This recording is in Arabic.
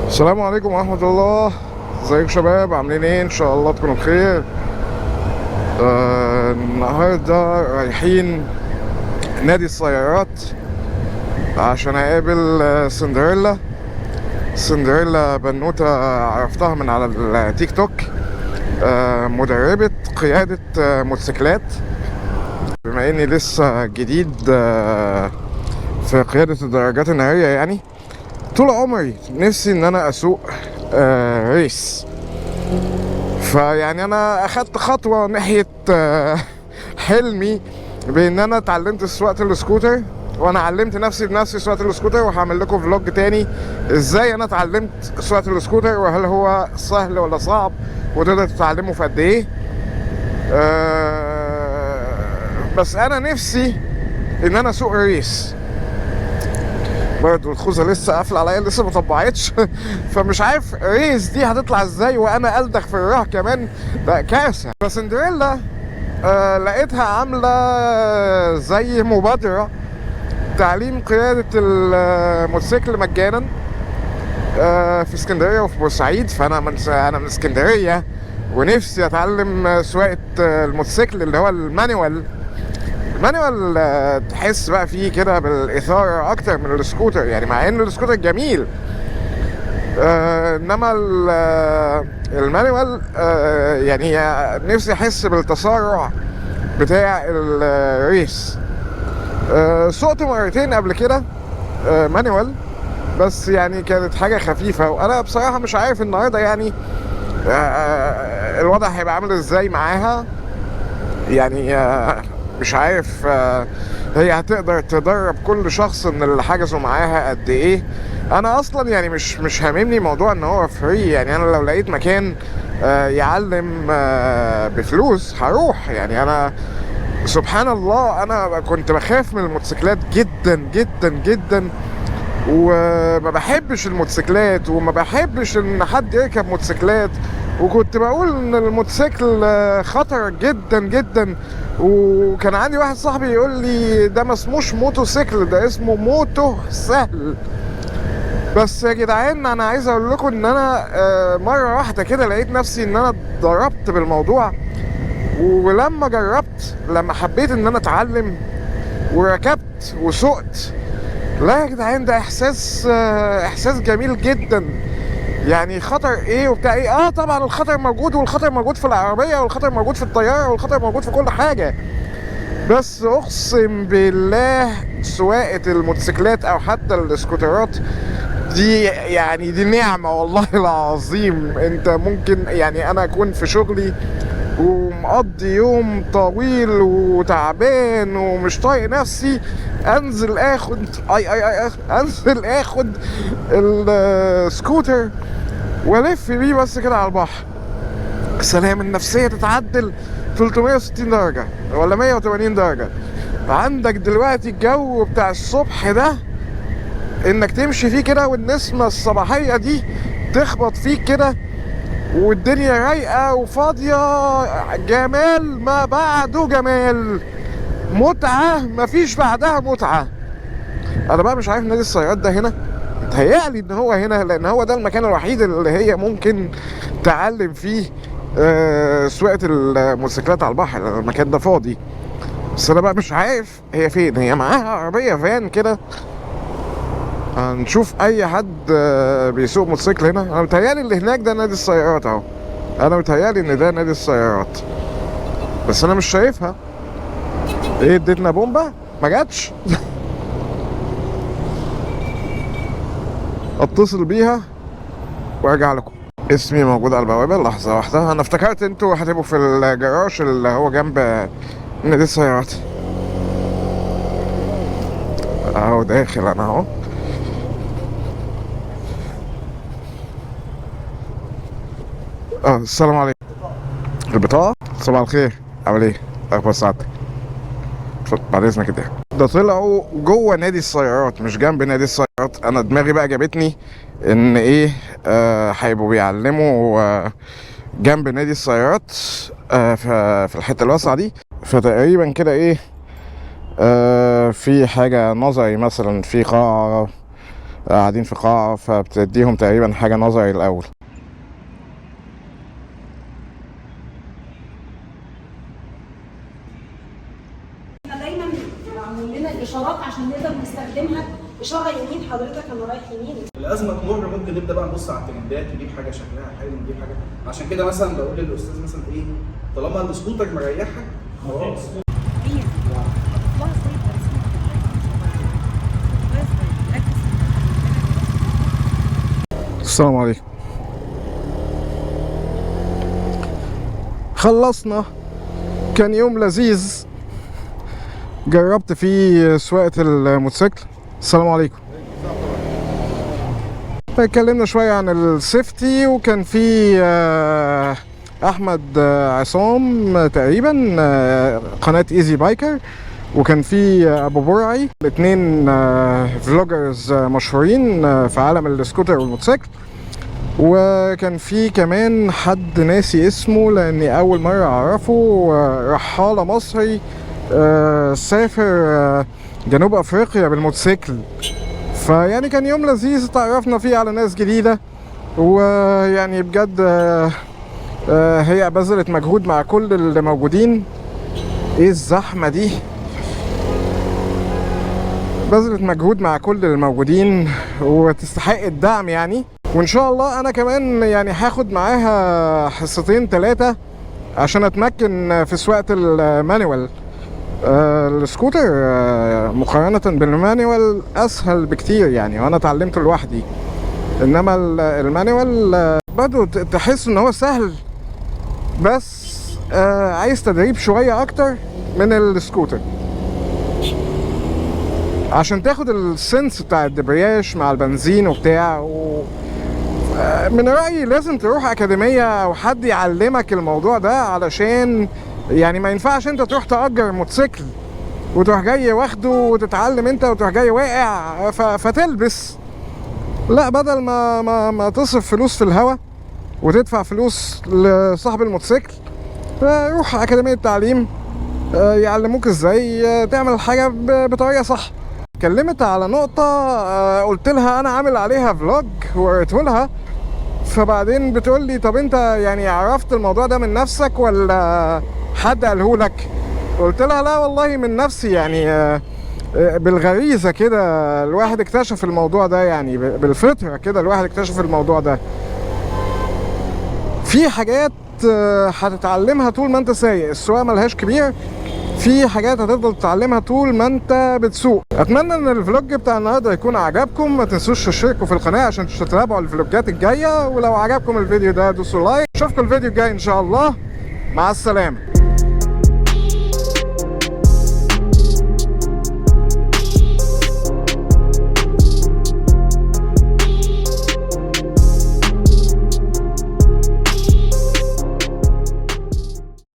السلام عليكم ورحمة الله. ازيكم شباب، عاملين ايه؟ ان شاء الله تكونوا بخير. النهاردة رايحين نادي السيارات عشان اقابل سندريلا بنوتة عرفتها من على التيك توك. مدربة قيادة موتوسيكلات. بما اني لسه جديد في قيادة الدراجات النارية، يعني طول عمري نفسي ان انا اسوق ريس. فيعني انا اخدت خطوة ناحية حلمي بان انا اتعلمت سواقة السكوتر، وانا علمت نفسي بنفسي سواقة السكوتر، وهعمل لكم فلوج تاني ازاي انا اتعلمت سواقة السكوتر، وهل هو سهل ولا صعب، وتقدر تتعلمه في قد ايه. بس انا نفسي ان انا اسوق ريس. برضه الخوذه لسه قافله عليا، لسه ما طبعتش فمش عارف ريس دي هتطلع ازاي وانا الدخ في الراه كمان، ده كارثه. فسندريلا لقيتها عامله زي مبادره تعليم قياده الموتوسيكل مجانا في اسكندريه وفي بورسعيد. فانا من اسكندريه، ونفسي اتعلم سواقه الموتوسيكل اللي هو المانيوال. تحس بقى فيه كده بالاثاره اكتر من السكوتر، يعني مع ان السكوتر جميل، انما المانيوال يعني نفسي احس بالتسارع بتاع الريس. سوقت مرتين قبل كده مانيوال، بس يعني كانت حاجه خفيفه، وانا بصراحه مش عارف النهارده يعني الوضع هيبقى عامل ازاي معاها. يعني مش عارف هي هتقدر تدرب كل شخص من اللي حجزوا معاها قد ايه. انا اصلا يعني مش هاممني موضوع ان هو فري، يعني انا لو لقيت مكان يعلم بفلوس هروح. يعني انا سبحان الله انا كنت بخاف من الموتوسيكلات جدا جدا جدا، وما بحبش الموتوسيكلات، وما بحبش ان حد يركب موتوسيكلات، وكنت بقول ان الموتوسيكل خطر جدا جدا. وكان عندي واحد صاحبي يقول لي ده ما اسموش موتوسيكل، ده اسمه موتو سهل. بس يا جدعان انا عايز اقول لكم ان انا مره واحده كده لقيت نفسي ان انا اتضربت بالموضوع. ولما جربت، لما حبيت ان انا اتعلم وركبت وسقت، لا يا جدعان ده احساس جميل جدا. يعني خطر ايه وبتاع ايه؟ طبعا الخطر موجود، والخطر موجود في العربيه، والخطر موجود في الطياره، والخطر موجود في كل حاجه. بس اقسم بالله سواقه الموتوسيكلات او حتى السكوترات دي يعني دي نعمه والله العظيم. انت ممكن يعني انا اكون في شغلي ومقضي يوم طويل وتعبان ومش طايق نفسي، انزل اخد انزل اخد السكوتر والف بيه بس كده على البحر. السلام النفسية تتعدل 360 درجة ولا 180 درجة. عندك دلوقتي الجو بتاع الصبح ده، انك تمشي فيه كده والنسمة الصباحية دي تخبط فيك كده، والدنيا رايقة وفاضية، جمال ما بعده جمال، متعة مفيش بعدها متعة. انا بقى مش عارف نادي السيارات ده هنا، متهيألي ان هو هنا، لان هو ده المكان الوحيد اللي هي ممكن تعلم فيه سواقة الموتوسيكلات على البحر، لأن المكان ده فاضي. بس انا بقى مش عارف هي فين. هي معاها عربية فان كده، هنشوف اي حد بيسوق موتوسيكل هنا. انا متهيألي اللي هناك ده نادي السيارات اهو، انا متهيألي ان ده نادي السيارات، بس انا مش شايفها. ايه اديتنا بومبا ما جاتش اتصل بيها وارجع لكم. اسمي موجود على البوابه. لحظه واحده، انا افتكرت انتوا هتبقوا في الجراج اللي هو جنب نادي السيارات اهو. داخل انا اهو. السلام عليكم. البطاقه. صباح الخير، عامل ايه؟ اخبار سعادتك؟ بعد اذنك كده. ده طلعوا جوه نادي السيارات مش جنب نادي السيارات. انا دماغي بقى جابتني ان ايه هيبقوا بيعلموا جنب نادي السيارات في الحته الواسعه دي. فتقريبا كده ايه في حاجه نظري، مثلا في قاعه قاعدين في قاعة، فبتديهم تقريبا حاجة نظري الأول. دايما معمول لنا الاشارات عشان نقدر نستخدمها. اشاره يمين حضرتك انا رايح يمين. الازمه تمر ممكن نبدا بقى نبص على الترندات، نجيب حاجه شكلها حلو، نجيب حاجه. عشان كده مثلا بقول للاستاذ مثلا ايه، طالما السكوتر مريحك خلاص. السلام عليكم. خلصنا، كان يوم لذيذ جربت فيه سواقة الموتوسيكل. السلام عليكم. اتكلمنا شوية عن السيفتي، وكان في احمد عصام تقريبا قناة ايزي بايكر، وكان في ابو برعي، الاثنين فلوجرز مشهورين في عالم السكوتر والموتوسيكل. وكان في كمان حد ناسي اسمه لاني اول مرة اعرفه، رحالة مصري سافر جنوب افريقيا بالموتوسيكل. فيعني كان يوم لذيذ، تعرفنا فيه على ناس جديدة، ويعني بجد هي بذلت مجهود مع كل اللي موجودين. ايه الزحمة دي؟ بذلت مجهود مع كل الموجودين وتستحق الدعم يعني. وان شاء الله انا كمان يعني هاخد معاها حصتين 3 عشان اتمكن في سواقة المانيوال. السكوتر مقارنة بالمانيوال اسهل بكتير يعني، وانا اتعلمته لوحدي. انما المانيوال برضه تحس ان هو سهل، بس عايز تدريب شوية اكتر من السكوتر عشان تاخد السنس بتاع الدبرياج مع البنزين وبتاع. من رأيي لازم تروح أكاديمية أو حد يعلمك الموضوع ده، علشان يعني ما ينفعش انت تروح تأجر موتوسيكل وتروح جاي واخده وتتعلم انت وتروح جاي واقع فتلبس. لا، بدل ما تصرف فلوس في الهوا وتدفع فلوس لصاحب الموتوسيكل، روح أكاديمية تعليم يعلموك ازاي تعمل حاجة بطريقة صح. اتكلمت على نقطة قلت لها انا عامل عليها فلوج ووريته لها، فبعدين بتقول لي طب انت يعني عرفت الموضوع ده من نفسك ولا حد قاله لك؟ قلت لها لا والله من نفسي يعني، بالغريزة كده الواحد اكتشف الموضوع ده، يعني بالفطرة كده الواحد اكتشف الموضوع ده. في حاجات هتتعلمها طول ما انت سايق، السواقة ملهاش كبير، في حاجات هتفضل تتعلمها طول ما انت بتسوق. اتمنى ان الفلوج بتاع النهارده يكون عجبكم. ما تنسوش تشتركوا في القناه عشان تتابعوا الفلوجات الجايه، ولو عجبكم الفيديو ده دوسوا لايك. اشوفكم الفيديو الجاي ان شاء الله. مع السلامه.